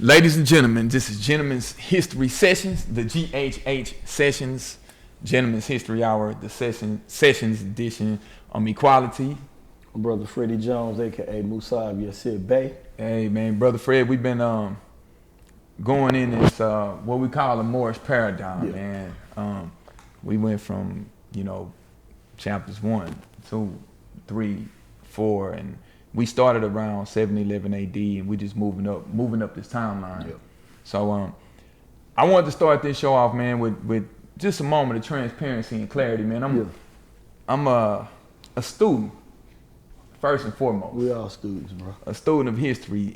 Ladies and gentlemen, this is Gentlemen's History Sessions, the GHH Sessions, Gentlemen's History Hour, the Sessions edition on equality. My brother Freddie Jones, aka Mu'sab Yasir Bey. Hey man, brother Fred, we've been going in this what we call a Moorish paradigm, man. We went from chapters 1, 2, 3, 4, and we started around 711 AD, and we just moving up this timeline. Yep. So I wanted to start this show off, man, with just a moment of transparency and clarity, man. I'm a student, first and foremost. We all students, bro. A student of history,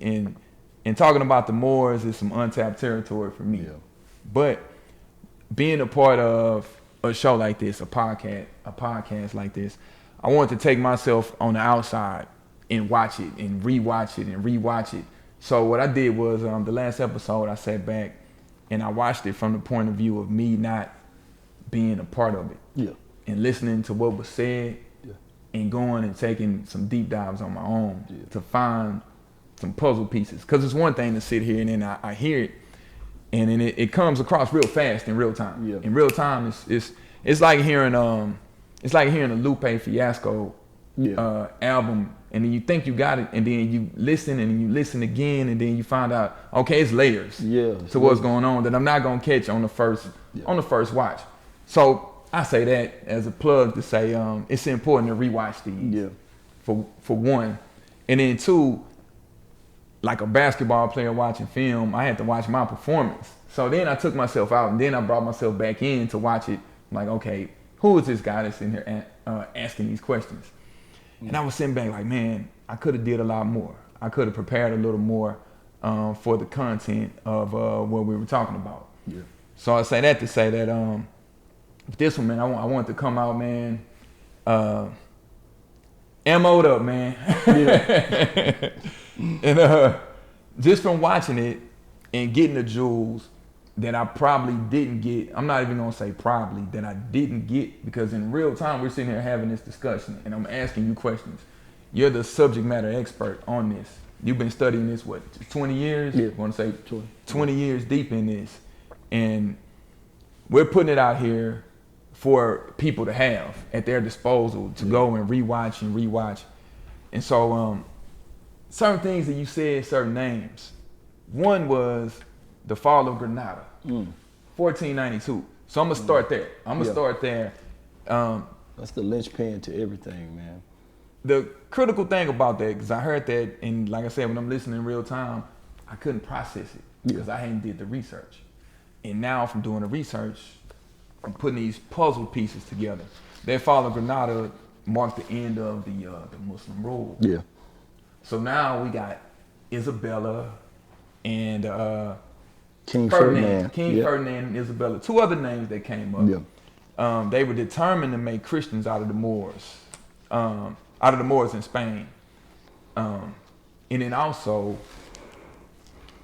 and talking about the Moors is some untapped territory for me. Yeah. But being a part of a show like this, a podcast like this, I want to take myself on the outside and watch it and rewatch it and rewatch it. So what I did was the last episode I sat back and I watched it from the point of view of me not being a part of it. Yeah. And listening to what was said and going and taking some deep dives on my own to find some puzzle pieces. Because it's one thing to sit here and then I hear it and then it comes across real fast in real time. Yeah. In real time, it's like hearing a Lupe Fiasco album, and then you think you got it, and then you listen and you listen again, and then you find out, okay, it's layers to what's going on that I'm not gonna catch on the first watch. So I say that as a plug to say it's important to rewatch these. Yeah. For one, and then two, like a basketball player watching film, I had to watch my performance. So then I took myself out, and then I brought myself back in to watch it. I'm like, okay, who is this guy that's in here asking these questions? And I was sitting back like, man, I could have did a lot more. I could have prepared a little more for the content of what we were talking about. Yeah. So I say that to say that this one, man, I want to come out, man, ammoed up, man. Yeah. And just from watching it and getting the jewels that I probably didn't get, I'm not even gonna say probably, that I didn't get, because in real time we're sitting here having this discussion and I'm asking you questions. You're the subject matter expert on this. You've been studying this, what, 20 years? Yeah. I wanna say 20 years deep in this. And we're putting it out here for people to have at their disposal to go and rewatch. And so certain things that you said, certain names. One was the fall of Granada, 1492. So I'm gonna start there. Start there. That's the linchpin to everything, man. The critical thing about that, because I heard that, and like I said, when I'm listening in real time, I couldn't process it because I hadn't did the research. And now from doing the research, I'm putting these puzzle pieces together. That fall of Granada marked the end of the Muslim rule. Yeah. So now we got Isabella and King Ferdinand. Ferdinand and Isabella. Two other names that came up. Yeah. They were determined to make Christians out of the Moors in Spain. And then also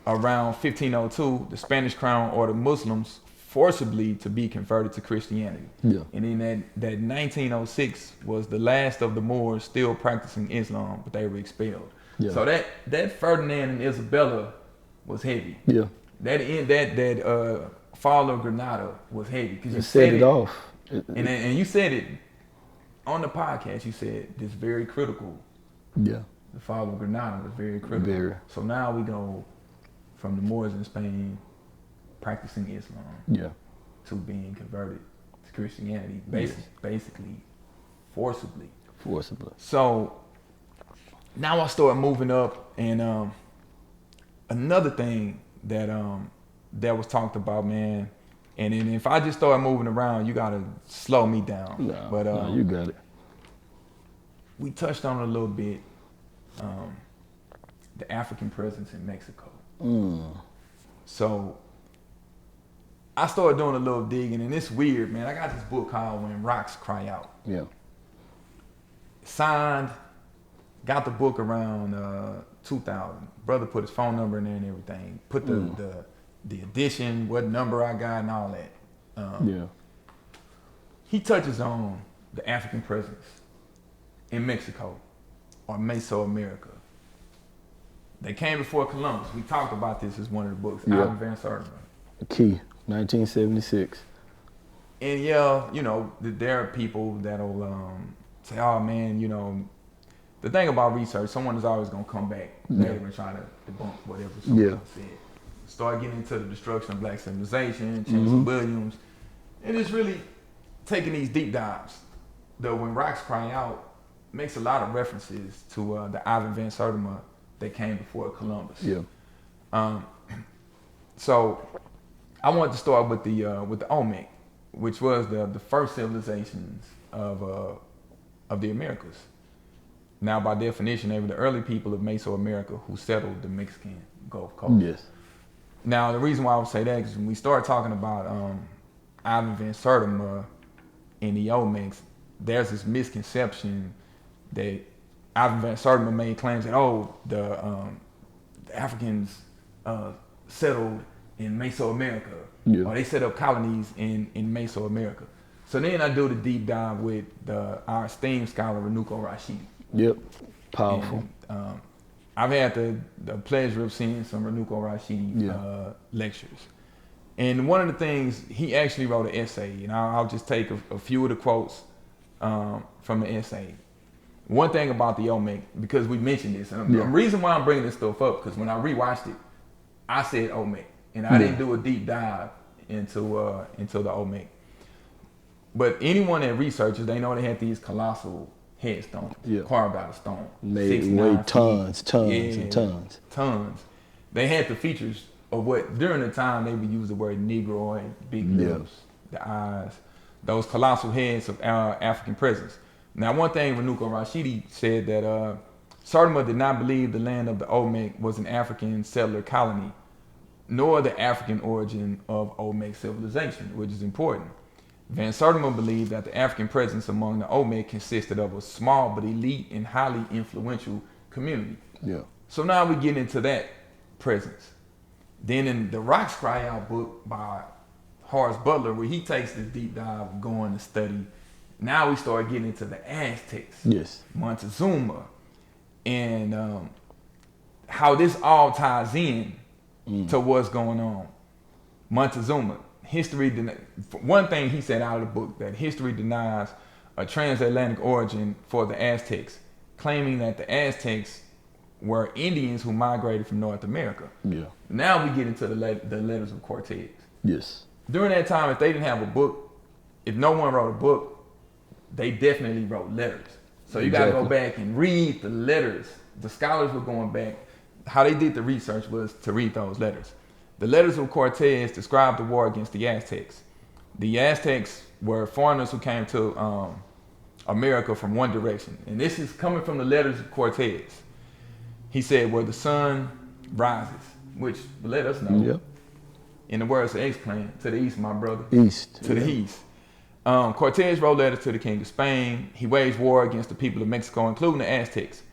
around 1502, the Spanish crown ordered Muslims forcibly to be converted to Christianity. Yeah. And then that 1906 was the last of the Moors still practicing Islam, but they were expelled. Yeah. So that Ferdinand and Isabella was heavy. Yeah. That fall of Granada was heavy because you set it off. And you said it on the podcast. You said this very critical. Yeah. The fall of Granada was very critical. Very. So now we go from the Moors in Spain practicing Islam to being converted to Christianity, basically forcibly. So now I start moving up, and another thing that was talked about, man, and then if I just start moving around, you gotta slow me down. No, you got it. We touched on it a little bit, the African presence in Mexico. So I started doing a little digging, and it's weird, man. I got this book called When Rocks Cry Out. Yeah. Signed, got the book around 2000. Brother put his phone number in there and everything. Put the edition, what number I got, and all that. He touches on the African presence in Mexico or Mesoamerica. They came before Columbus. We talked about this as one of the books. Ivan Van Sertima. Key, 1976. And yeah, you know, there are people that'll say, oh man, you know, the thing about research, someone is always going to come back later and try to debunk whatever someone else said. Start getting into the destruction of black civilization, Chancellor Williams, and it's really taking these deep dives. Though when Rocks Cry Out makes a lot of references to the Ivan Van Sertima that came before Columbus. So I wanted to start with the Olmec, which was the first civilizations of the Americas. Now, by definition, they were the early people of Mesoamerica who settled the Mexican Gulf Coast. Yes. Now, the reason why I would say that is when we start talking about Ivan Van Sertima and the Olmecs, there's this misconception that Ivan Van Sertima made claims that, the Africans settled in Mesoamerica, or they set up colonies in Mesoamerica. So then I do the deep dive with our esteemed scholar, Renuko Rashidi. Yep, powerful. And, I've had the pleasure of seeing some Renuko Rashidi lectures. And one of the things, he actually wrote an essay, and I'll just take a few of the quotes from the essay. One thing about the Olmec, because we mentioned this, and the reason why I'm bringing this stuff up, because when I rewatched it, I said Olmec, and I didn't do a deep dive into the Olmec. But anyone that researches, they know they had these colossal headstones carved out of stone. They weighed tons and tons. Tons. They had the features of what, during the time, they would use the word Negroid, big lips, the eyes, those colossal heads of our African presence. Now, one thing Renuko Rashidi said that Sertima did not believe the land of the Olmec was an African settler colony, nor the African origin of Olmec civilization, which is important. Van Sertima believed that the African presence among the Olmec consisted of a small but elite and highly influential community. So now we get into that presence. Then in the Rocks Cry Out book by Horace Butler, where he takes this deep dive going to study, now we start getting into the Aztecs, Montezuma, and how this all ties in to what's going on. Montezuma. One thing he said out of the book, that history denies a transatlantic origin for the Aztecs, claiming that the Aztecs were Indians who migrated from North America. Now we get into the letters of Cortez. During that time, if they didn't have a book, if no one wrote a book, they definitely wrote letters. So you got to go back and read the letters. The scholars were going back. How they did the research was to read those letters. The letters of Cortez described the war against the Aztecs. The Aztecs were foreigners who came to America from one direction. And this is coming from the letters of Cortez. He said, where the sun rises, which let us know, in the words of X-Clan, to the east, my brother. East. To the east. Cortez wrote letters to the king of Spain. He waged war against the people of Mexico, including the Aztecs.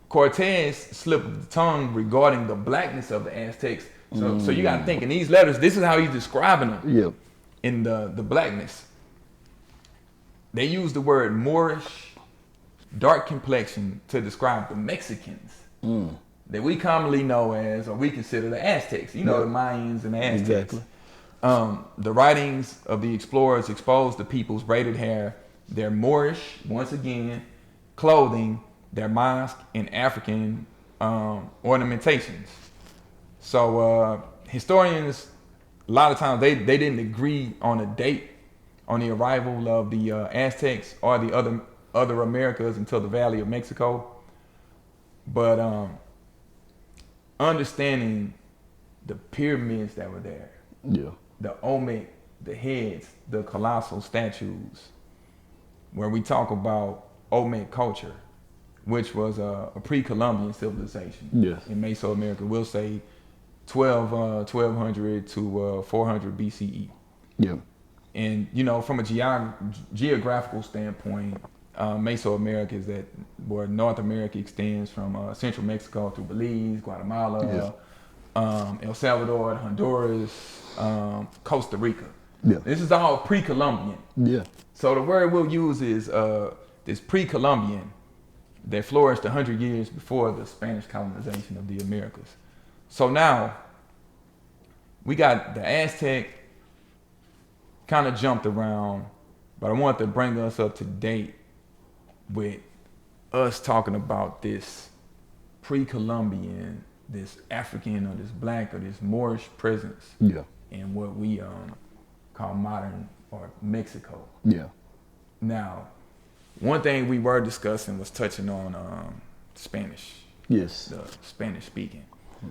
Cortez slipped the tongue regarding the blackness of the Aztecs. So you got to think, in these letters, this is how he's describing them in the blackness. They use the word Moorish, dark complexion, to describe the Mexicans that we commonly know as, or we consider the Aztecs. You know, the Mayans and the Aztecs. The writings of the explorers exposed the people's braided hair, their Moorish, once again, clothing, their mosque, and African ornamentations. So historians, a lot of times, they didn't agree on a date on the arrival of the Aztecs or the other Americas until the Valley of Mexico. But understanding the pyramids that were there, the Olmec, the heads, the colossal statues, where we talk about Olmec culture, which was a pre-Columbian civilization in Mesoamerica. We'll say 1200 to 400 BCE. And, you know, from a geographical standpoint, Mesoamerica is that where North America extends from central Mexico through Belize, Guatemala, El Salvador, Honduras, Costa Rica. This is all pre-Columbian. So the word we'll use is this pre-Columbian, that flourished 100 years before the Spanish colonization of the Americas. So now, we got the Aztec kind of jumped around, but I want to bring us up to date with us talking about this pre-Columbian, this African or this black or this Moorish presence in what we call modern or Mexico. Yeah. Now, one thing we were discussing was touching on Spanish. Yes. The Spanish speaking.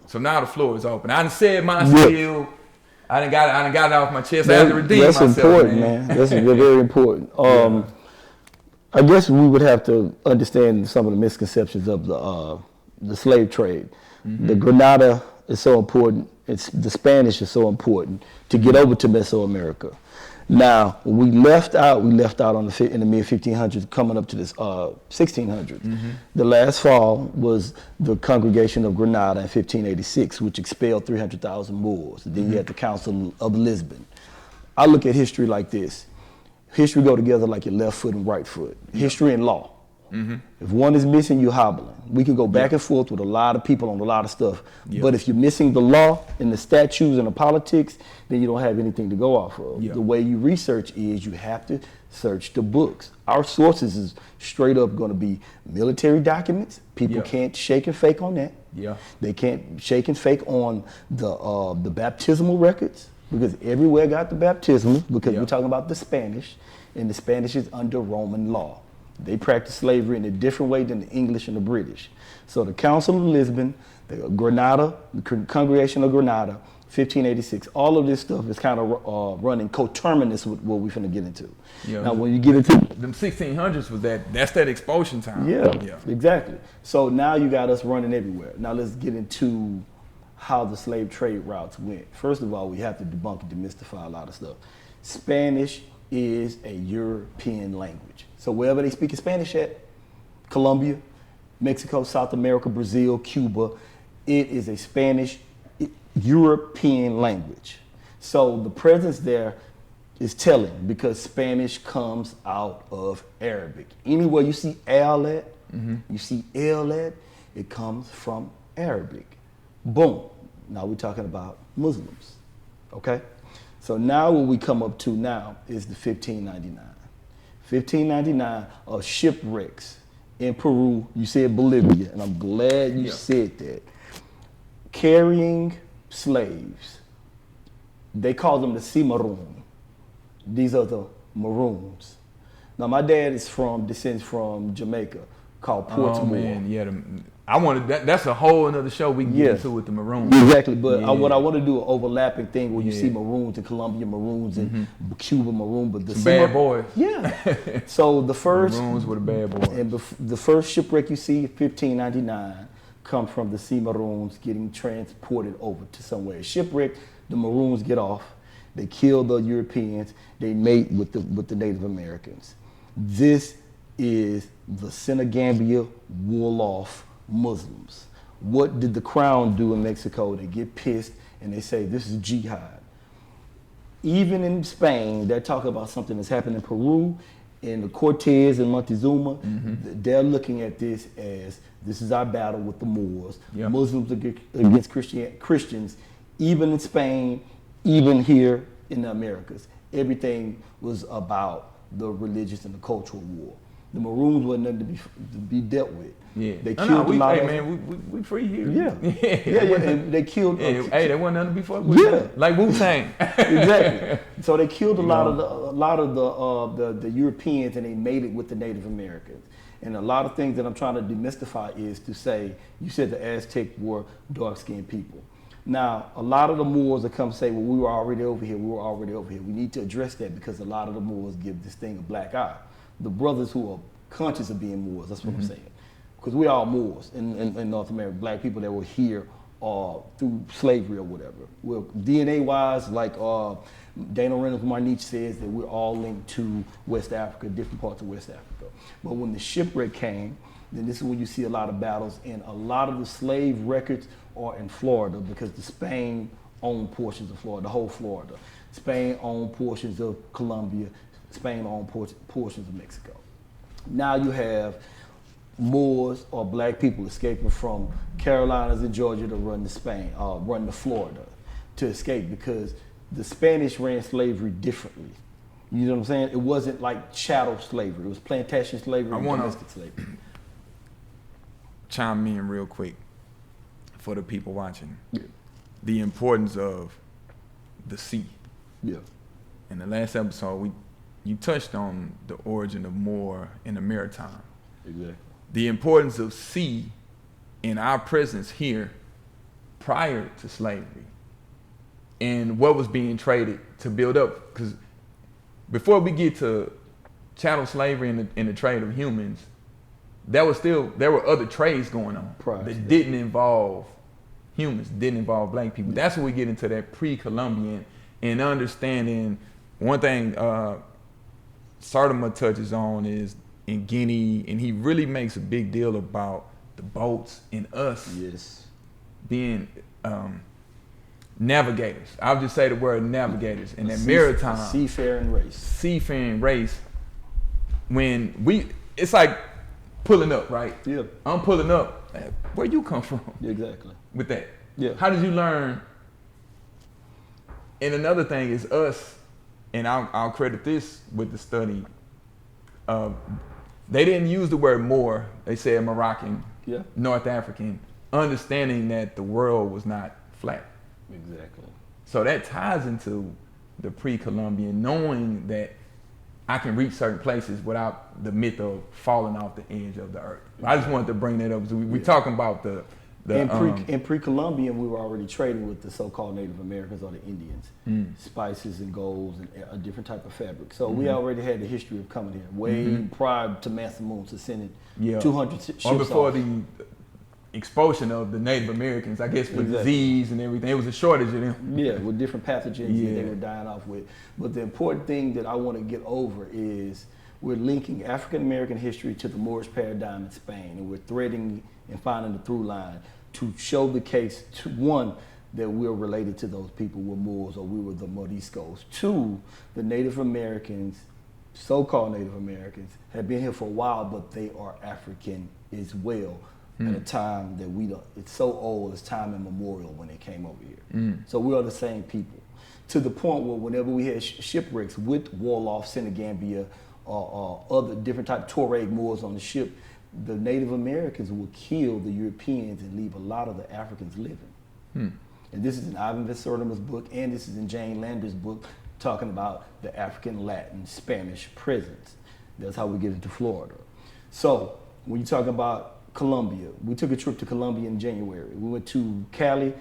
So now the floor is open. I done said my spiel. I done got it off my chest. I had to redeem myself. That's important, man. That's very important. I guess we would have to understand some of the misconceptions of the slave trade. Mm-hmm. The Granada is so important. The Spanish is so important to get over to Mesoamerica. Now, when we left out in the mid-1500s, coming up to this 1600s. Mm-hmm. The last fall was the Congregation of Granada in 1586, which expelled 300,000 Moors. Then you had the Council of Lisbon. I look at history like this. History go together like your left foot and right foot. History and law. Mm-hmm. If one is missing, you're hobbling. We can go back and forth with a lot of people on a lot of stuff. But if you're missing the law and the statutes and the politics, then you don't have anything to go off of. The way you research is you have to search the books. Our sources is straight up going to be military documents. People can't shake and fake on that. They can't shake and fake on the baptismal records, because everywhere got the baptismal, because we're talking about the Spanish, and the Spanish is under Roman law. They practice slavery in a different way than the English and the British. So the Council of Lisbon, the Granada, the Congregation of Granada, 1586, all of this stuff is kind of running coterminous with what we're finna get into. Now when you get into them 1600s was that's that expulsion time. Exactly. So now you got us running everywhere. Now let's get into how the slave trade routes went. First of all, we have to debunk and demystify a lot of stuff. Spanish is a European language. So wherever they speak Spanish at, Colombia, Mexico, South America, Brazil, Cuba, it is a Spanish European language. So the presence there is telling, because Spanish comes out of Arabic. Anywhere you see al at, you see el at, it comes from Arabic. Boom. Now we're talking about Muslims, okay? So now what we come up to now is the 1599. 1599 are shipwrecks in Peru. You said Bolivia, and I'm glad you said that. Carrying slaves. They call them the cimarron. These are the maroons. Now my dad descends from Jamaica, called Portsmouth. I wanted that's a whole another show we can get into with the maroons. Exactly, but what I want to do an overlapping thing where you see maroons in Colombia, maroons in Cuba, maroon, but the bad boys. So the first maroons were the bad boys. And the first shipwreck you see, 1599, comes from the cimarrones getting transported over to somewhere. Shipwreck, the maroons get off. They kill the Europeans. They mate with the Native Americans. This is the Senegambia Wolof Muslims. What did the crown do in Mexico? They get pissed and they say this is jihad. Even in Spain, they're talking about something that's happened in Peru, in the Cortez and Montezuma. They're looking at this as this is our battle with the Moors. Muslims against Christians, even in Spain, even here in the Americas. Everything was about the religious and the cultural war. The Maroons wasn't nothing to be dealt with. They killed a lot of... we free here. And they killed... hey, they wasn't nothing before. Like Wu-Tang. Exactly. So they killed a lot of the Europeans, and they made it with the Native Americans. And a lot of things that I'm trying to demystify is to say, you said the Aztec were dark-skinned people. Now, a lot of the Moors that come say, well, we were already over here, We need to address that, because a lot of the Moors give this thing a black eye. The brothers who are conscious of being Moors, that's what I'm saying. Because we are Moors in North America, black people that were here through slavery or whatever. Well, DNA-wise, like Dana Reynolds Marnich says, that we're all linked to West Africa, different parts of West Africa. But when the shipwreck came, then this is when you see a lot of battles, and a lot of the slave records are in Florida, because the Spain owned portions of Florida, the whole Florida. Spain owned portions of Colombia. Spain owned portions of Mexico. Now you have Moors or black people escaping from Carolinas and Georgia to run to Spain, run to Florida to escape, because the Spanish ran slavery differently. You know what I'm saying? It wasn't like chattel slavery. It was plantation slavery and domestic slavery. Chime in real quick for the people watching. Yeah. The importance of the sea. Yeah. In the last episode, you touched on the origin of Moor in the maritime. Exactly. The importance of sea in our presence here prior to slavery, and what was being traded to build up. Because before we get to chattel slavery and the trade of humans, there were other trades going on that didn't involve humans, didn't involve black people. That's when we get into that pre-Columbian and understanding. One thing Sartama touches on is in Guinea, and he really makes a big deal about the boats and us being navigators. I'll just say the word navigators in that maritime seafaring race. When it's like pulling up, right? Yeah. I'm pulling up. Where you come from? Exactly. With that. Yeah. How did you learn? And another thing is us, and I'll credit this with the study. They didn't use the word Moor. They said Moroccan, North African, understanding that the world was not flat. Exactly. So that ties into the pre-Columbian, knowing that I can reach certain places without the myth of falling off the edge of the earth. I just wanted to bring that up. So we're talking about in pre-Columbian, we were already trading with the so-called Native Americans or the Indians, spices and golds and a different type of fabric. So we already had the history of coming here way prior to Mansa Musa sending 200 ships or before off. the expulsion of the Native Americans, I guess, with disease and everything. It was a shortage of them. Yeah, with different pathogens that they were dying off with. But the important thing that I want to get over is we're linking African American history to the Moorish paradigm in Spain, and we're threading and finding the through line to show the case, to one, that we're related to those people, we're Moors or we were the Moriscos. Two, the Native Americans, so-called Native Americans, have been here for a while, but they are African as well. At a time that it's so old, it's time immemorial when they came over here. So we are the same people. To the point where whenever we had shipwrecks with Wolof, Senegambia, or other different type of Tuareg Moors on the ship, the Native Americans would kill the Europeans and leave a lot of the Africans living. And this is in Ivan Vansertima's book, and this is in Jane Lander's book, talking about the African, Latin, Spanish prisons. That's how we get into Florida. So when you talk about Colombia, we took a trip to Colombia in January. We went to Cali,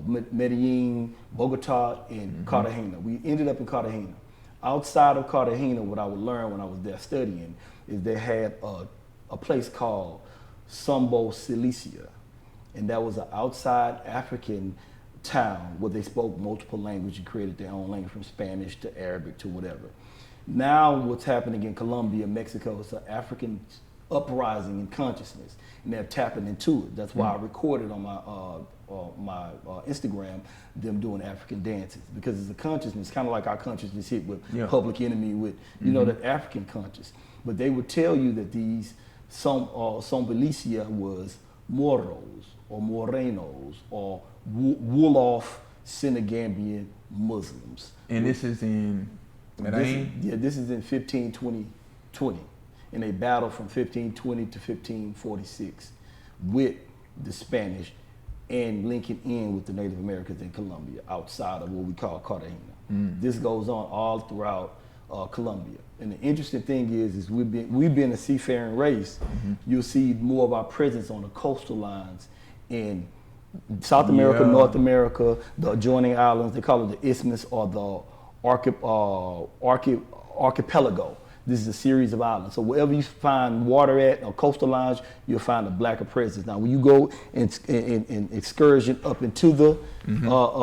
Medellin, Bogota, and Cartagena. We ended up in Cartagena. Outside of Cartagena, what I would learn when I was there studying is they had a place called Sombo, Cilicia. And that was an outside African town where they spoke multiple languages and created their own language, from Spanish to Arabic to whatever. Now what's happening in Colombia, Mexico, is an African uprising in consciousness, and they're tapping into it. That's why I recorded on my Instagram them doing African dances, because it's a consciousness, kind of like our consciousness hit with Public Enemy, with that African conscious. But they would tell you that these Sombelicia was Moros or Morenos or Wolof Senegambian Muslims. And this is in Medellin? This is in 1520. And they battled from 1520 to 1546 with the Spanish and linking in with the Native Americans in Colombia outside of what we call Cartagena. This goes on all throughout Colombia. And the interesting thing is we've been a seafaring race. You'll see more of our presence on the coastal lines in South America, North America, the adjoining islands. They call it the isthmus or the archipelago. This is a series of islands. So wherever you find water at or coastal lines, you'll find a blacker presence. Now, when you go in excursion up into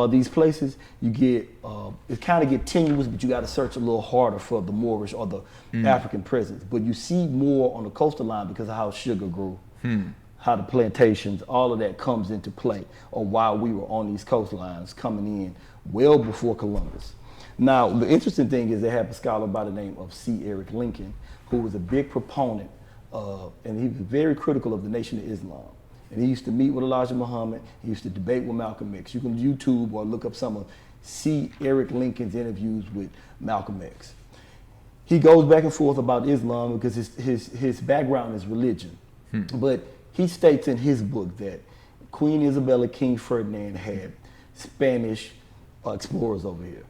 these places, you get it kind of get tenuous, but you got to search a little harder for the Moorish or the African presence. But you see more on the coastal line because of how sugar grew, how the plantations, all of that comes into play, or why we were on these coastlines coming in well before Columbus. Now, the interesting thing is they have a scholar by the name of C. Eric Lincoln, who was a big proponent and he was very critical of the Nation of Islam. And he used to meet with Elijah Muhammad. He used to debate with Malcolm X. You can YouTube or look up see Eric Lincoln's interviews with Malcolm X. He goes back and forth about Islam because his background is religion. But he states in his book that Queen Isabella, King Ferdinand had Spanish explorers over here.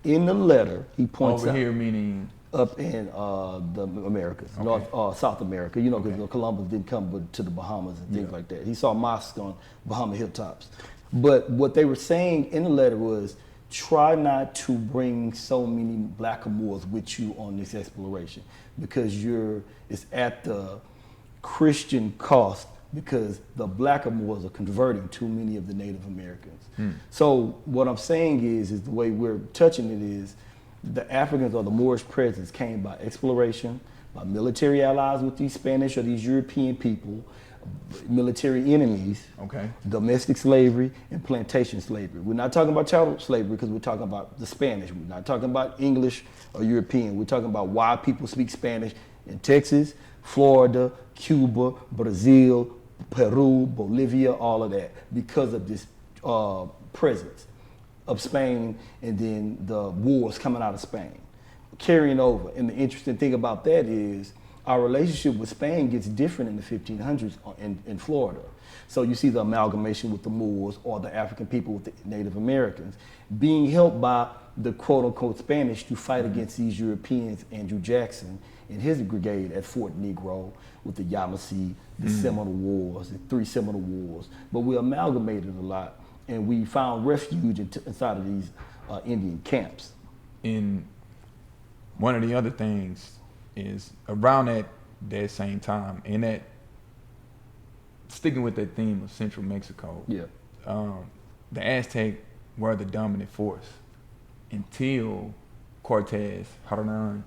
In the letter, he points out. Over here meaning? Up in the Americas, South America, because Columbus didn't come to the Bahamas and things like that. He saw mosques on Bahama hilltops. But what they were saying in the letter was, try not to bring so many blackamoors with you on this exploration because it's at the Christian cost because the blackamoors are converting too many of the Native Americans. So what I'm saying is the way we're touching it is, the Africans or the Moorish presence came by exploration, by military allies with these Spanish or these European people, military enemies, domestic slavery, and plantation slavery. We're not talking about chattel slavery because we're talking about the Spanish. We're not talking about English or European. We're talking about why people speak Spanish in Texas, Florida, Cuba, Brazil, Peru, Bolivia, all of that, because of this presence of Spain and then the wars coming out of Spain, carrying over. And the interesting thing about that is our relationship with Spain gets different in the 1500s in Florida. So you see the amalgamation with the Moors or the African people with the Native Americans being helped by the quote unquote Spanish to fight against these Europeans. Andrew Jackson and his brigade at Fort Negro with the Yamasee, the Seminole Wars, the 3 Seminole Wars. But we amalgamated a lot. And we found refuge inside of these Indian camps. And one of the other things is around that same time, and that sticking with that theme of Central Mexico, the Aztec were the dominant force until Cortez, Hernan,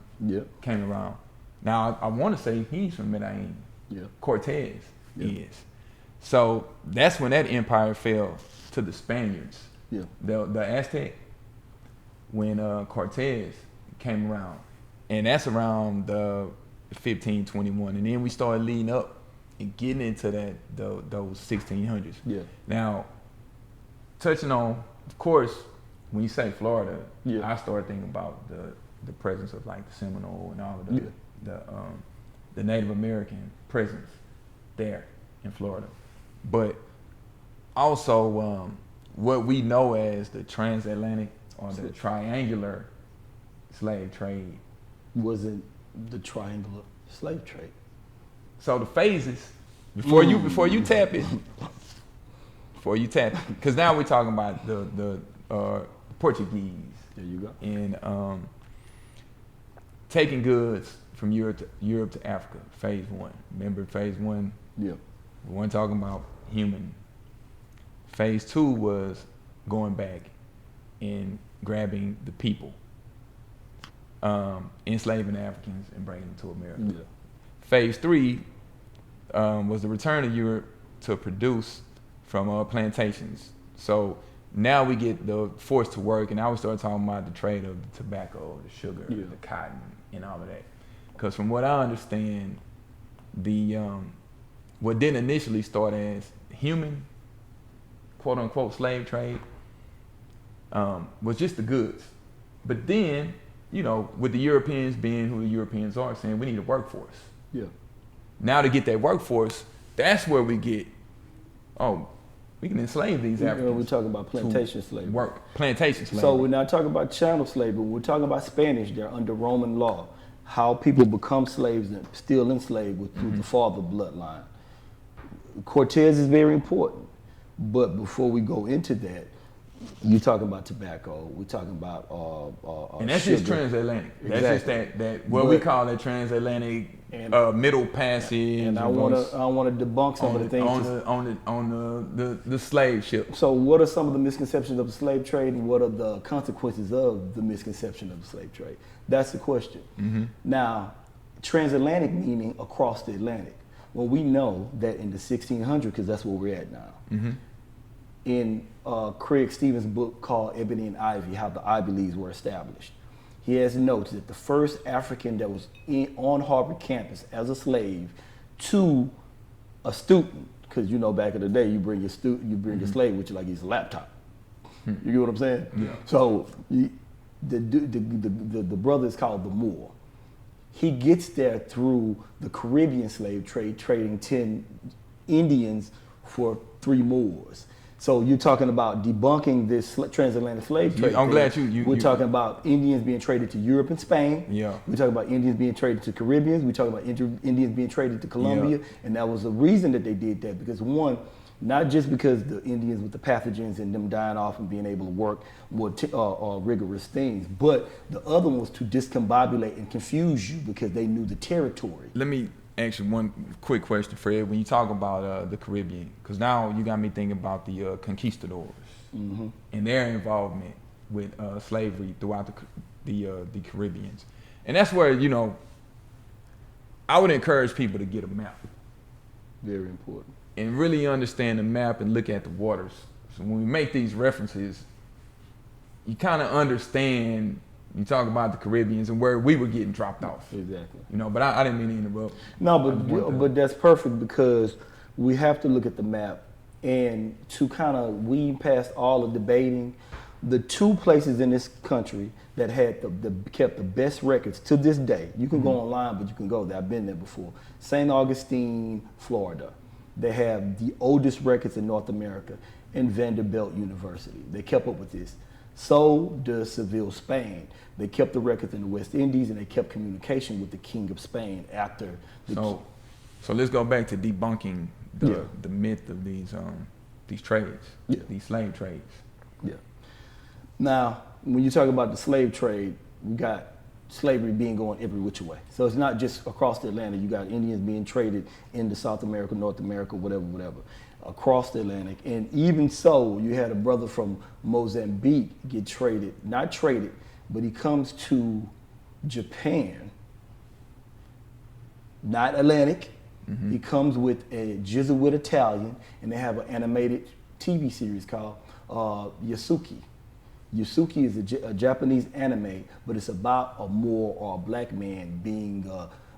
came around. Now I want to say he's from Medellin. Cortez is. So that's when that empire fell to the Spaniards. The Aztec, when Cortez came around, and that's around the 1521, and then we started leading up and getting into those 1600s. Now, touching on, of course, when you say Florida, I started thinking about the presence of like the Seminole and all of the Native American presence there in Florida, but also what we know as the transatlantic or the triangular slave trade. Wasn't the triangular slave trade. So the phases, before you tap it, because now we're talking about the Portuguese. There you go. And taking goods from Europe to Africa, phase 1. Remember phase 1? We weren't talking about human. Phase 2 was going back and grabbing the people, enslaving Africans and bringing them to America. Phase 3 was the return of Europe to produce from plantations. So now we get the force to work, and now we start talking about the trade of the tobacco, the sugar, the cotton, and all of that. Because from what I understand, the what didn't initially start as human, quote unquote, slave trade was just the goods. But then, with the Europeans being who the Europeans are, saying we need a workforce. Now to get that workforce, that's where we get, we can enslave these Africans. We're talking about plantation slavery. Plantation slavery. So we're not talking about chattel slavery. We're talking about Spanish. They're under Roman law. How people become slaves and still enslaved through the father bloodline. Cortez is very important. But before we go into that, you're talking about tobacco. We're talking about and that's sugar. Just transatlantic. Exactly. That's just that what we call that transatlantic middle passage. And I want to debunk some of the things on the slave ship. So what are some of the misconceptions of the slave trade, and what are the consequences of the misconception of the slave trade? That's the question. Now, transatlantic meaning across the Atlantic. Well, we know that in the 1600s, because that's where we're at now. In Craig Stevens' book called Ebony and Ivy, how the Ivy Leagues were established, he has notes that the first African that was on Harvard campus as a slave to a student, because back in the day, you bring your slave with you like he's a laptop. You get what I'm saying? Yeah. So the brother is called the Moor. He gets there through the Caribbean slave trade, trading 10 Indians for 3 Moors. So you're talking about debunking this transatlantic slave trade. I'm glad you. We're talking about Indians being traded to Europe and Spain. Yeah. We're talking about Indians being traded to Caribbeans. We're talking about Indians being traded to Colombia. Yeah. And that was the reason that they did that, because one, not just because the Indians with the pathogens and them dying off and being able to work more rigorous things, but the other one was to discombobulate and confuse you because they knew the territory. Let me ask you one quick question, Fred. When you talk about the Caribbean, because now you got me thinking about the conquistadors and their involvement with slavery throughout the Caribbeans. And that's where, I would encourage people to get a map. Very important. And really understand the map and look at the waters. So when we make these references, you kind of understand, you talk about the Caribbeans and where we were getting dropped off. Exactly. But I didn't mean to interrupt. No, but that's perfect, because we have to look at the map and to kind of weed past all the debating. The 2 places in this country that had kept the best records to this day, you can go online, but you can go there. I've been there before. St. Augustine, Florida. They have the oldest records in North America, in Vanderbilt University. They kept up with this. So does Seville, Spain. They kept the records in the West Indies, and they kept communication with the King of Spain after. So let's go back to debunking the myth of these trades, these slave trades. Yeah. Now, when you talk about the slave trade, we got slavery being going every which way. So it's not just across the Atlantic. You got Indians being traded into South America, North America, whatever, across the Atlantic. And even so, you had a brother from Mozambique get traded, not traded, but he comes to Japan, not Atlantic. He comes with a Jesuit Italian, and they have an animated TV series called Yasuki. Yasuki is a Japanese anime, but it's about a Moor or a black man being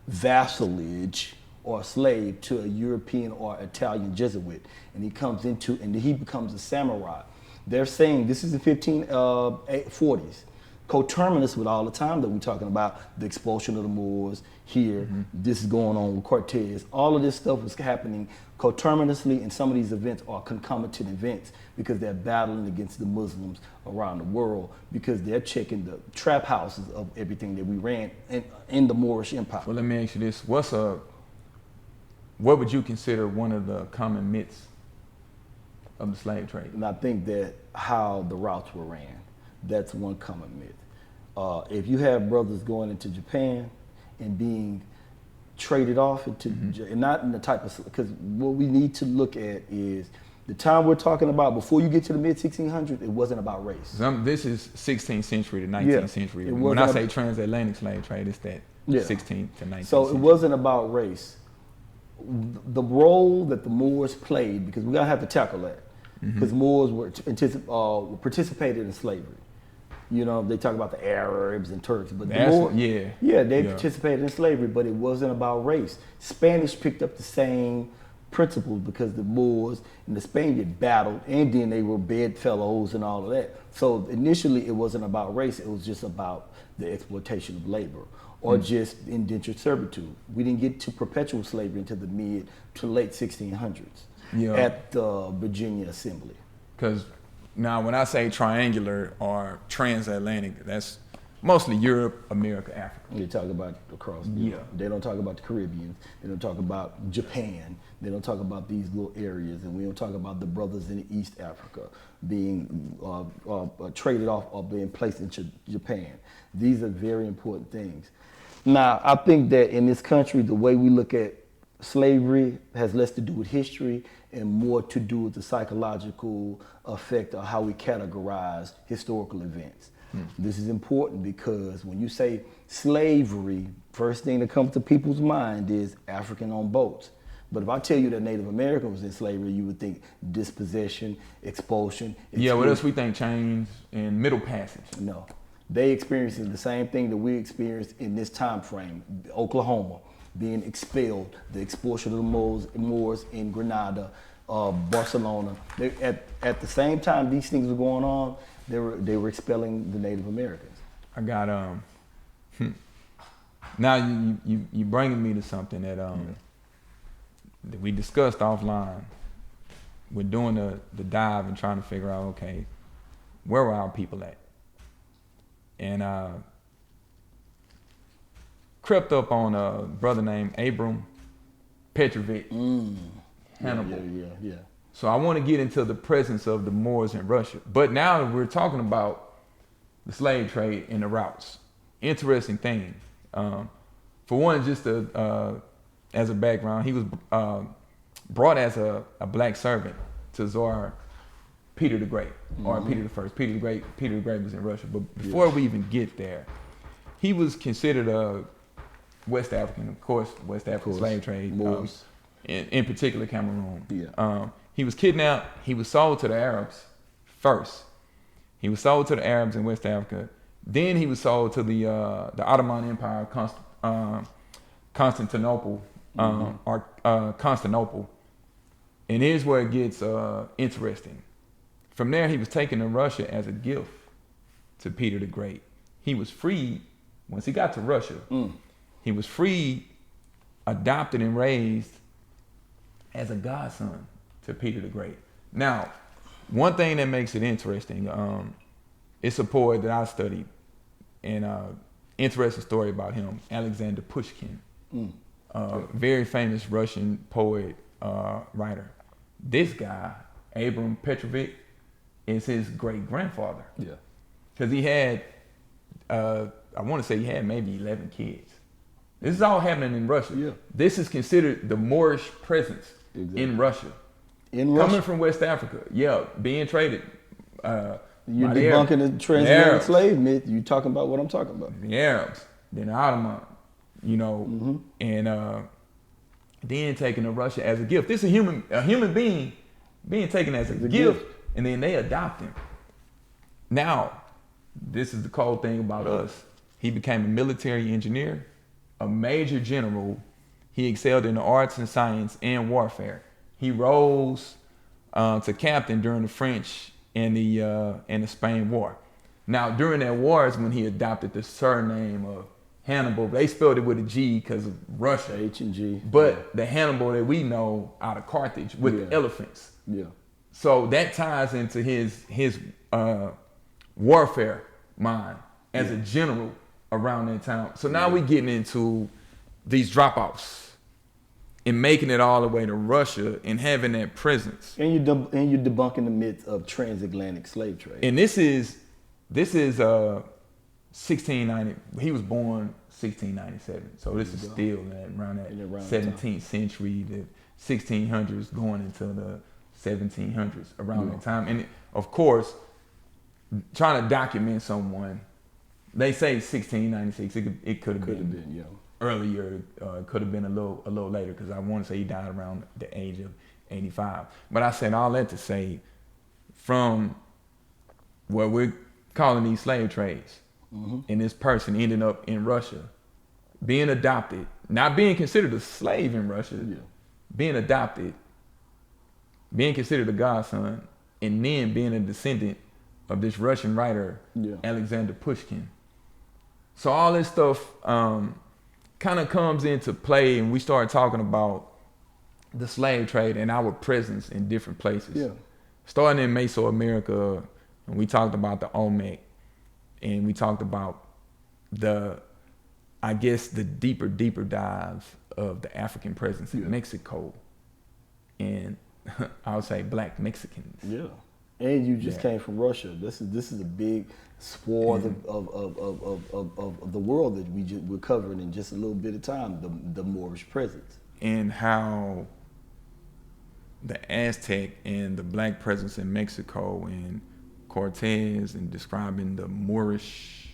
vassalage or a slave to a European or Italian Jesuit. And he comes and he becomes a samurai. They're saying this is the 1540s. Coterminous with all the time that we're talking about, the expulsion of the Moors here, this is going on with Cortez. All of this stuff was happening coterminously, and some of these events are concomitant events because they're battling against the Muslims around the world, because they're checking the trap houses of everything that we ran in the Moorish Empire. Well, let me ask you this. What would you consider one of the common myths of the slave trade? And I think that how the routes were ran, that's one common myth. If you have brothers going into Japan and being traded off into, and not in the type of, because what we need to look at is the time we're talking about, before you get to the mid-1600s, it wasn't about race. This is 16th century to 19th century. When I say transatlantic slave trade, it's that 16th to 19th So century. it wasn't about race. The role that the Moors played, because we're going to have to tackle that, because Moors were participated in slavery. They talk about the Arabs and Turks, but the Moors, they participated in slavery, but it wasn't about race. Spanish picked up the same principles because the Moors and the Spaniards battled, and then they were bedfellows and all of that. So initially it wasn't about race, it was just about the exploitation of labor, or just indentured servitude. We didn't get to perpetual slavery until the mid to late 1600s at the Virginia Assembly. Because now when I say triangular or transatlantic, that's mostly Europe, America, Africa. They talk about across. They don't talk about the Caribbean. They don't talk about Japan. They don't talk about these little areas, and we don't talk about the brothers in East Africa being traded off or being placed into Japan. These are very important things. Now, I think that in this country, the way we look at slavery has less to do with history and more to do with the psychological effect of how we categorize historical events. This is important because when you say slavery, first thing that comes to people's mind is African on boats. But if I tell you that Native American was in slavery, you would think dispossession, expulsion. What else we think? Chains and Middle Passage. No. They experienced the same thing that we experienced in this time frame. Oklahoma, being expelled, the expulsion of the Moors in Granada, Barcelona. At the same time these things were going on, they were expelling the Native Americans. I got now you bringing me to something that that we discussed offline. We're doing the dive and trying to figure out, okay, where were our people at? And crept up on a brother named Abram Petrovic, Hannibal. Yeah. So I want to get into the presence of the Moors in Russia. But now we're talking about the slave trade and the routes. Interesting thing. For one, just as a background, he was brought as a black servant to Tsar Peter the Great, or Peter the First. Peter the Great was in Russia. But before we even get there, he was considered a West African, of course, West African slave trade, in particular Cameroon. Yeah. He was kidnapped. He was sold to the Arabs first. He was sold to the Arabs in West Africa. Then he was sold to the Ottoman Empire, Constantinople, or Constantinople. And here's where it gets interesting. From there, he was taken to Russia as a gift to Peter the Great. He was freed once he got to Russia. He was freed, adopted, and raised as a godson to Peter the Great. Now, one thing that makes it interesting, it's a poet that I studied, and interesting story about him, Alexander Pushkin, very famous Russian poet, writer. This guy, Abram Petrovic, is his great grandfather. Yeah. Because he had, I want to say he had maybe 11 kids. This is all happening in Russia. Yeah. This is considered the Moorish presence in Russia. Coming from West Africa, being traded. You're debunking the transatlantic slave myth. You're talking about what I'm talking about. The Arabs, then the Ottoman, and then taken to Russia as a gift. This is a human being being taken as a gift, and then they adopt him. Now, this is the cold thing about us. He became a military engineer, a major general. He excelled in the arts and science and warfare. He rose to captain during the French and the Spain War. Now, during that war is when he adopted the surname of Hannibal. They spelled it with a G because of Russia. H and G. But the Hannibal that we know out of Carthage with the elephants. Yeah. So that ties into his warfare mind as a general around that time. So now we're getting into these dropouts and making it all the way to Russia and having that presence. And you're debunking the myth of transatlantic slave trade. And this is 1690. He was born 1697. So this is still around that 17th century, the 1600s going into the 1700s around that time. And of course, trying to document someone, they say 1696. It could have been earlier. It could have been a little later, because I want to say he died around the age of 85. But I said all that to say, from what we're calling these slave trades, and this person ending up in Russia, being adopted, not being considered a slave in Russia, being adopted, being considered a godson, and then being a descendant of this Russian writer, Alexander Pushkin. So all this stuff kind of comes into play, and we start talking about the slave trade and our presence in different places. Yeah. Starting in Mesoamerica, and we talked about the Olmec, and we talked about the deeper dive of the African presence in Mexico, and I would say Black Mexicans. Yeah. And you just came from Russia. This is a big swath of the world that we're covering in just a little bit of time, the Moorish presence. And how the Aztec and the Black presence in Mexico, and Cortez, and describing the Moorish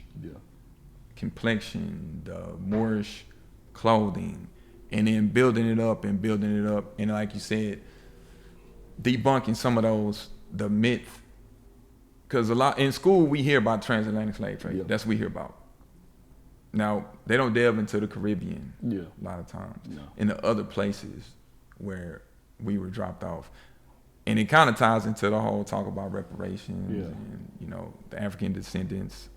complexion, the Moorish clothing, and then building it up, and like you said, debunking some of the myth, because a lot in school we hear about transatlantic slave trade. That's what we hear about. now they don't delve into the Caribbean a lot of times. No. In the other places where we were dropped off. And it kind of ties into the whole talk about reparations and, you know, the African descendants,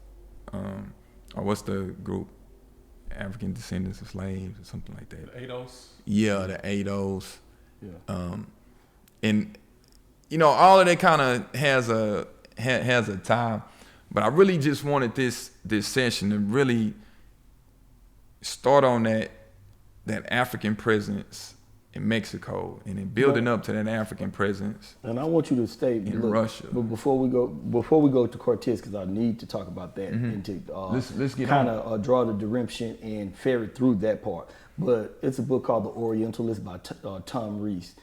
or what's the group? African descendants of slaves or something like that. The ADOS? Yeah, the ADOS. Yeah. And, you know, all of that kind of has a tie. But I really just wanted this session to really start on that African presence in Mexico, and then building up to that African presence. And I want you to stay in Russia. But before we go to Cortez, because I need to talk about that and to let's get kind of draw the direction and ferret through that part. But it's a book called The Orientalist by Tom Rees,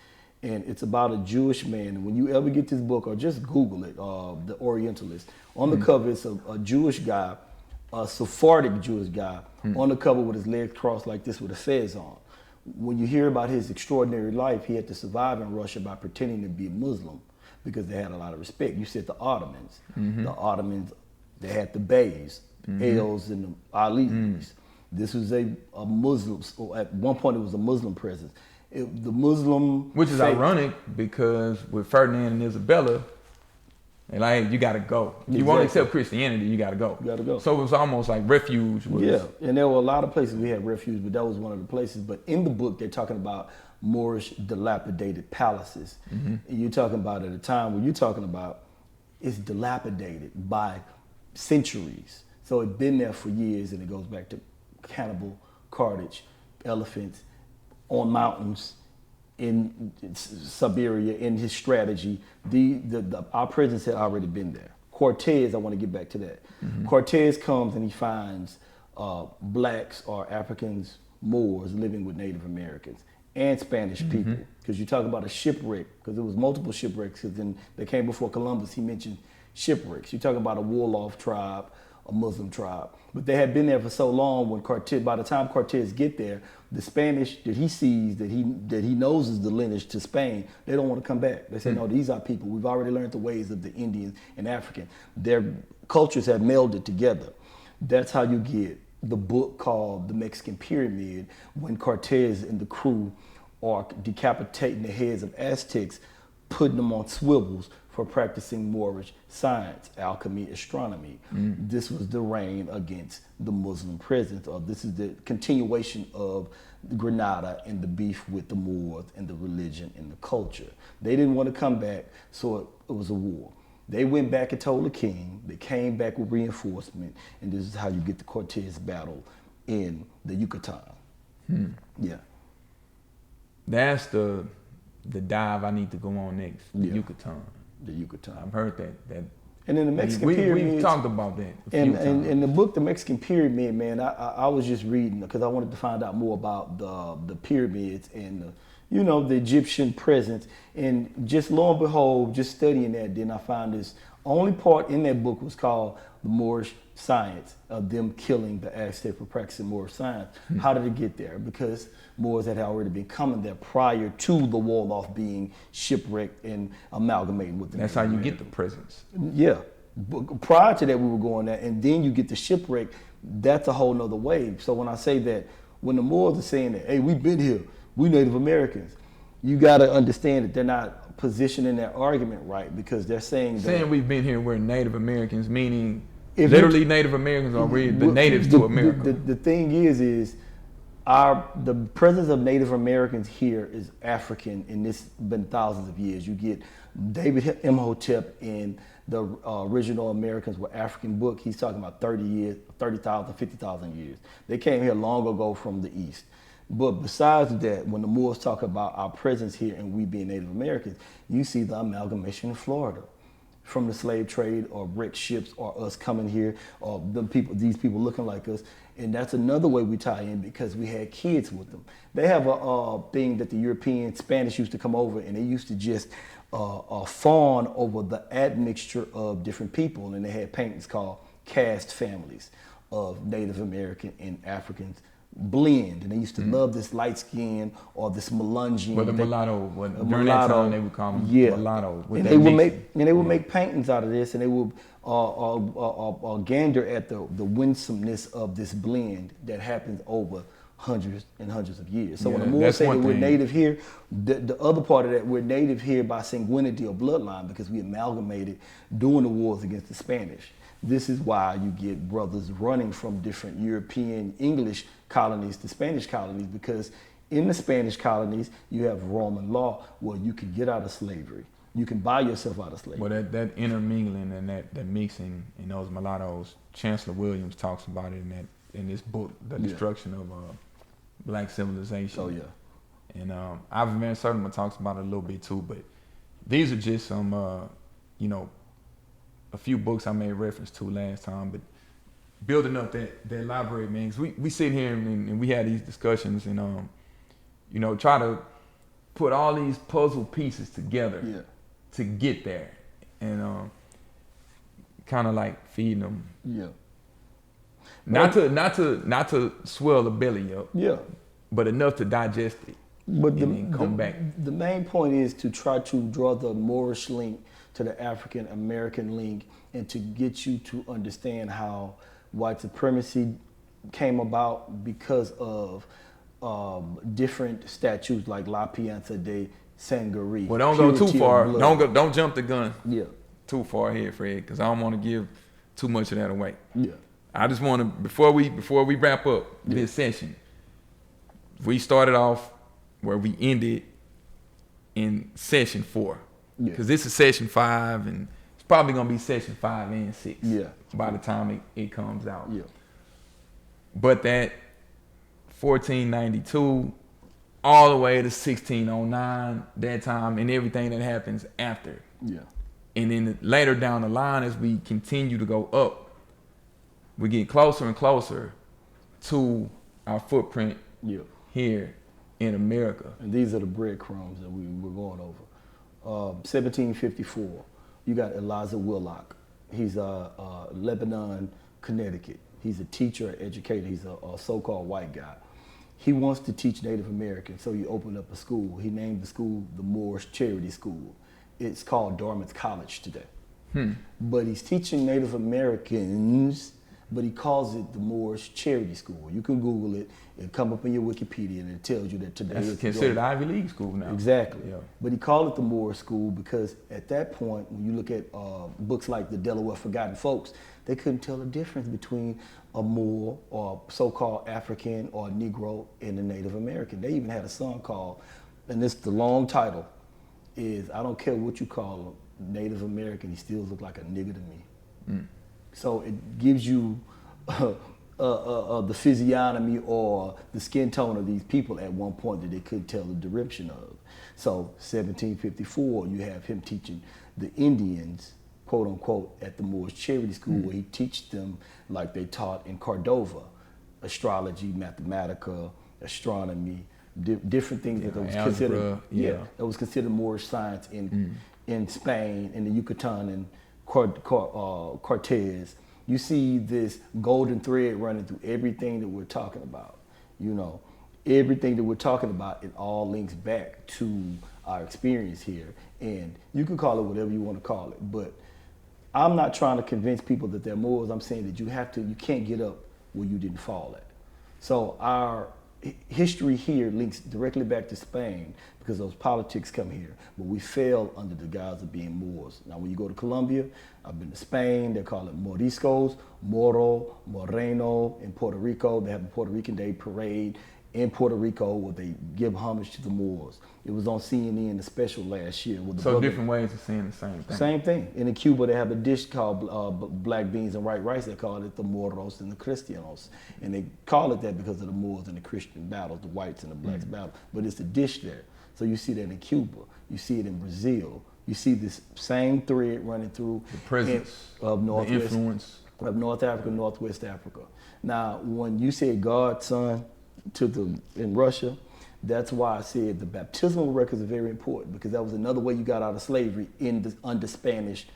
and it's about a Jewish man. And when you ever get this book, or just Google it, The Orientalist. On the cover, it's a Jewish guy, a Sephardic Jewish guy, on the cover with his legs crossed like this with a fez on. When you hear about his extraordinary life, he had to survive in Russia by pretending to be a Muslim because they had a lot of respect. You said the Ottomans. The Ottomans, they had the Beys, Els, and the Alis. This was a Muslim, or at one point it was a Muslim presence. The Muslim... Which is ironic because with Ferdinand and Isabella, and like, hey, you got to go. If you want to accept Christianity, you got to go. You got to go. So it was almost like refuge. And there were a lot of places we had refuge, but that was one of the places. But in the book, they're talking about Moorish dilapidated palaces. And you're talking about at a time where you're talking about it's dilapidated by centuries. So it's been there for years, and it goes back to cannibal carnage, elephants on mountains, in Siberia, in his strategy. Our presence had already been there. Cortez, I want to get back to that. Cortez comes and he finds blacks or Africans, Moors living with Native Americans and Spanish people. Because you talk about a shipwreck, because there was multiple shipwrecks, because then they came before Columbus, he mentioned shipwrecks. You talk about a Wolof tribe, a Muslim tribe. But they had been there for so long when Cortez, by the time Cortez get there, the Spanish that he sees, that he knows is the lineage to Spain, they don't want to come back. They say, no, these are people. We've already learned the ways of the Indians and African. Their cultures have melded together. That's how you get the book called The Mexican Pyramid, when Cortez and the crew are decapitating the heads of Aztecs, putting them on swivels for practicing Moorish science, alchemy, astronomy. This was the reign against the Muslim presence, or this is the continuation of Granada and the beef with the Moors and the religion and the culture. They didn't want to come back, so it was a war. They went back and told the king, they came back with reinforcement, and this is how you get the Cortez battle in the Yucatan. Yeah. That's the dive I need to go on next, the Yucatan. The Yucatan. I've heard that. And in the Mexican Pyramid. We've talked about that a few times. In the book, The Mexican Pyramid, man, I was just reading because I wanted to find out more about the pyramids and the Egyptian presence. And just lo and behold, just studying that, then I found this only part in that book was called the Moorish science of them killing the Aztec for practicing Moorish science. How did it get there? Because Moors had already been coming there prior to the Wolof being shipwrecked and amalgamating with them. That's how you get the presence. Yeah. But prior to that, we were going there, and then you get the shipwreck. That's a whole nother wave. So when I say that, when the Moors are saying that, hey, we've been here, we Native Americans, you got to understand that they're not positioning their argument right, because they're saying we've been here, we're Native Americans, meaning literally Native Americans are the natives to America. The thing is the presence of Native Americans here is African, and this has been thousands of years. You get David Imhotep in the original Americans were African book. He's talking about 30,000, 50,000 years. They came here long ago from the East. But besides that, when the Moors talk about our presence here and we being Native Americans, you see the amalgamation in Florida from the slave trade or wrecked ships or us coming here or these people looking like us. And that's another way we tie in, because we had kids with them. They have a thing that the European Spanish used to come over, and they used to just fawn over the admixture of different people. And they had paintings called caste families of Native American and Africans blend, and they used to love this light skin or this Melungeon. But the mulatto, during that time they would call them mulatto. And they would make paintings out of this, and they would gander at the winsomeness of this blend that happens over hundreds and hundreds of years. So when the Moors say that we're native here, the other part of that, we're native here by sanguinity or bloodline, because we amalgamated during the wars against the Spanish. This is why you get brothers running from different European English colonies to Spanish colonies, because in the Spanish colonies, you have Roman law where you can get out of slavery. You can buy yourself out of slavery. Well, that intermingling and that mixing in those mulattoes, Chancellor Williams talks about it in this book, The Destruction of Black Civilization. Oh, yeah. And Ivan Van Sertima talks about it a little bit too, but these are just some, a few books I made reference to last time, but building up that library, man, because we sit here and we had these discussions and, try to put all these puzzle pieces together to get there, and kind of like feeding them. Yeah. Not to swell the belly up. Yeah. But enough to digest it. But then come back. The main point is to try to draw the Moorish link to the African American link, and to get you to understand how white supremacy came about because of different statutes like La Pianza de Sangre. Well, don't go too far. Don't jump the gun. Yeah. Too far here, Fred, because I don't want to give too much of that away. Yeah. I just want to, before we wrap up this session, we started off where we ended in session 4, because this is session 5, and it's probably gonna be session 5 and 6 by the time it comes out. Yeah. But that 1492 all the way to 1609, that time, and everything that happens after. Yeah. And then later down the line, as we continue to go up, we get closer and closer to our footprint here in America. And these are the breadcrumbs that we're going over. 1754, you got Eliza Willock. He's Lebanon, Connecticut. He's a teacher, educator. He's a so-called white guy. He wants to teach Native Americans, so he opened up a school. He named the school the Moorish Charity School. It's called Dartmouth College today. But he's teaching Native Americans, but he calls it the Moorish Charity School. You can Google it. It'll come up in your Wikipedia, and it tells you that today it's considered Ivy League school now. Exactly. Yeah. But he called it the Moorish School because at that point, when you look at books like the Delaware Forgotten Folks, they couldn't tell the difference between a Moor or so-called African or a Negro and a Native American. They even had a song called, and this the long title is, I don't care what you call him, Native American, he still looks like a nigger to me. So it gives you the physiognomy or the skin tone of these people at one point that they couldn't tell the direction of. So 1754, you have him teaching the Indians, quote unquote, at the Moorish Charity School, where he teaches them like they taught in Cordova, astrology, mathematica, astronomy, different things that was considered that was considered Moorish science in Spain, in the Yucatan and Cortez. You see this golden thread running through everything that we're talking about. Everything that we're talking about, it all links back to our experience here. And you can call it whatever you want to call it, but I'm not trying to convince people that they're Moors. I'm saying that you can't get up where you didn't fall at. So our history here links directly back to Spain because those politics come here, but we fell under the guise of being Moors. Now, when you go to Colombia, I've been to Spain, they call it Moriscos, Moro, Moreno. In Puerto Rico, they have the Puerto Rican Day Parade in Puerto Rico where they give homage to the Moors. It was on CNN, the special last year. With the different ways of saying the same thing. Same thing. And in Cuba, they have a dish called black beans and white rice. They call it the Moros and the Cristianos. And they call it that because of the Moors and the Christian battles, the whites and the blacks battle. But it's a dish there. So you see that in Cuba. You see it in Brazil. You see this same thread running through the presence of Northwest, the influence of North Africa, Northwest Africa. Now, when you say God, Son, in Russia, that's why I said the baptismal records are very important, because that was another way you got out of slavery under Spanish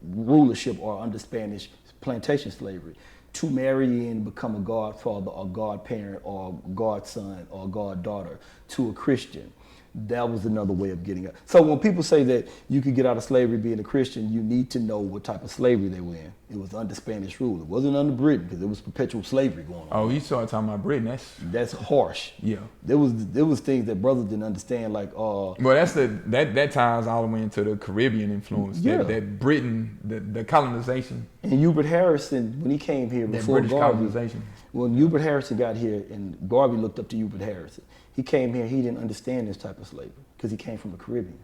rulership or under Spanish plantation slavery. to marry and become a godfather or godparent or godson or goddaughter to a Christian. That was another way of getting out. So when people say that you could get out of slavery being a Christian, you need to know what type of slavery they were in. It was under Spanish rule. It wasn't under Britain because there was perpetual slavery going on. Oh, you started talking about Britain. That's harsh. Yeah. There was things that brothers didn't understand, like well, that ties all the way into the Caribbean influence. Yeah. That Britain, the colonization. And Hubert Harrison, when he came here before British Garvey, colonization. when Hubert Harrison got here and Garvey looked up to Hubert Harrison, he came here, he didn't understand this type of slavery because he came from the Caribbean.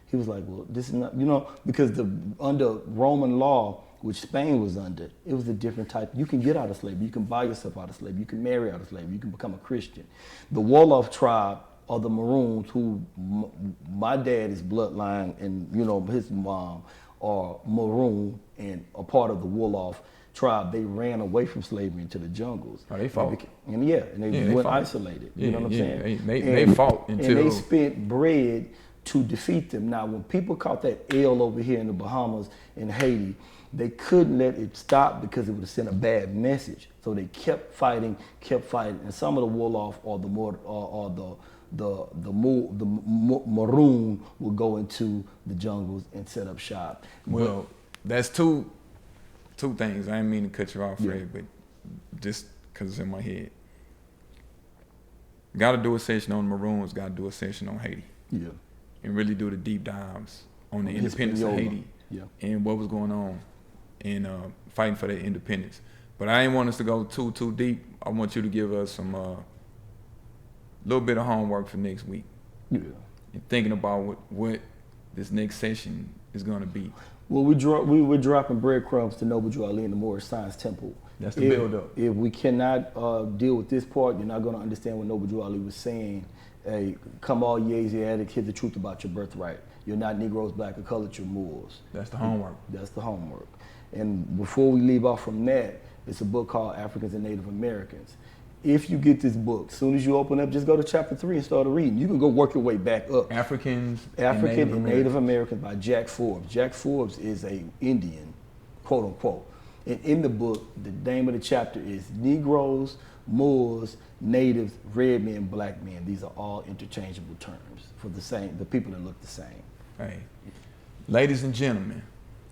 He was like, well, this is not, because under Roman law, which Spain was under, it was a different type. You can get out of slavery. You can buy yourself out of slavery. You can marry out of slavery. You can become a Christian. The Wolof tribe are the Maroons, who my dad is bloodline, and his mom are Maroon and a part of the Wolof tribe. They ran away from slavery into the jungles. Oh, they fought. And they went isolated. You know what I'm saying? They fought until... And they spent bread to defeat them. Now, when people caught that L over here in the Bahamas and Haiti, they couldn't let it stop because it would have sent a bad message. So they kept fighting. And some of the Wolof or the Maroon would go into the jungles and set up shop. Well, that's two things. I didn't mean to cut you off, Fred, but just because it's in my head. Got to do a session on the Maroons, got to do a session on Haiti. Yeah. And really do the deep dives on the independence of Haiti and what was going on and fighting for their independence. But I didn't want us to go too deep. I want you to give us some little bit of homework for next week. Yeah. And thinking about what this next session is going to be. Well, we're dropping breadcrumbs to Noble Drew Ali in the Moorish Science Temple. That's the build-up. If we cannot deal with this part, you're not going to understand what Noble Drew Ali was saying. Hey, come all ye Asiatic, hear the truth about your birthright. You're not Negroes, black, or colored, you're Moors. That's the homework. That's the homework. And before we leave off from that, it's a book called Africans and Native Americans. If you get this book, as soon as you open up, just go to chapter 3 and start reading. You can go work your way back up. African and Native Americans by Jack Forbes. Jack Forbes is a Indian, quote unquote. And in the book, the name of the chapter is Negroes, Moors, Natives, Red Men, Black Men. These are all interchangeable terms for the people that look the same. Hey, ladies and gentlemen,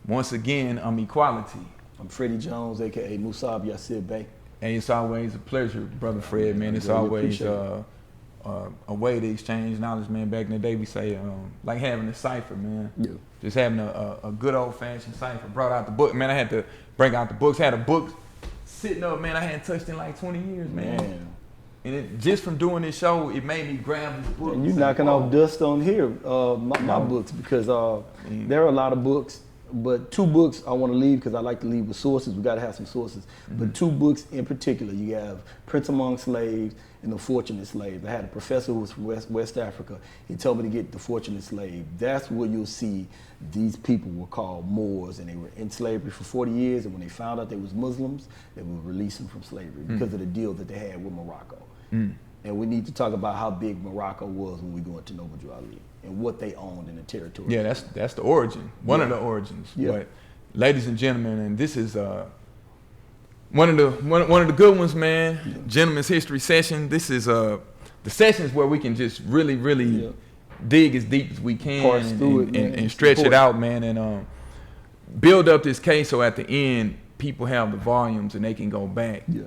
once again, I'm Equality. I'm Freddie Jones, aka Mu'sab Yasir Bey. And it's always a pleasure, Brother Fred, man. It's always a way to exchange knowledge, man. Back in the day, we say, like having a cipher, man. Yeah. Just having a good old-fashioned cipher. Brought out the book. Man, I had to bring out the books. Had a book sitting up, man. I hadn't touched in like 20 years, man. And just from doing this show, it made me grab this book. And you knocking off dust on here, my books, because there are a lot of books. But 2 books I want to leave because I like to leave with sources. We got to have some sources. Mm-hmm. But 2 books in particular. You have Prince Among Slaves and The Fortunate Slave. I had a professor who was from West Africa. He told me to get The Fortunate Slave. That's where you'll see these people were called Moors, and they were in slavery for 40 years. And when they found out they was Muslims, they would release them from slavery because of the deal that they had with Morocco. Mm. And we need to talk about how big Morocco was when we go into Noble Drew Ali and what they owned in the territory. Yeah, that's the origin. One of the origins. Yeah. But ladies and gentlemen, and this is one of the good ones, man. Yeah. Gentleman's History Session. This is the sessions where we can just really dig as deep as we can and stretch it out, man, and build up this case so at the end people have the volumes and they can go back. Yeah.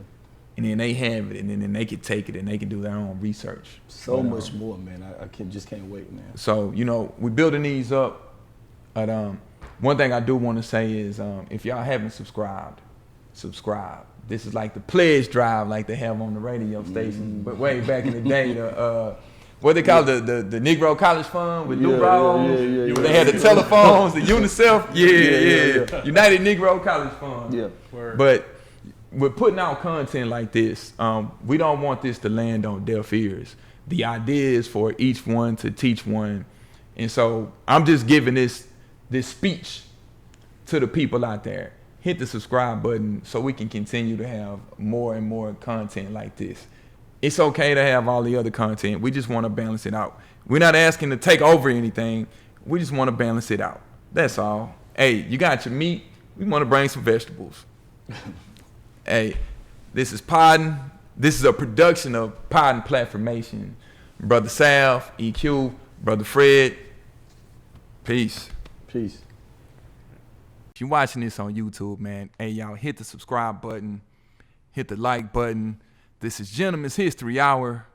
And then they have it, and then they can take it, and they can do their own research. So much more, man. I just can't wait, man. So, we're building these up. But one thing I do want to say is, if y'all haven't subscribed, subscribe. This is like the pledge drive, like they have on the radio station. But way back in the day, what they call the Negro College Fund with Lou Rawls. They had the telephones, the UNICEF. Yeah. United Negro College Fund. Yeah. But we're putting out content like this. We don't want this to land on deaf ears. The idea is for each one to teach one. And so I'm just giving this speech to the people out there. Hit the subscribe button so we can continue to have more and more content like this. It's okay to have all the other content. We just want to balance it out. We're not asking to take over anything. We just want to balance it out. That's all. Hey, you got your meat. We want to bring some vegetables. Hey, this is Podding. This is a production of Podding Platformation. Brother Sav, EQ, Brother Fred. Peace. Peace. If you're watching this on YouTube, man, hey, y'all, hit the subscribe button. Hit the like button. This is Gentleman's History Hour.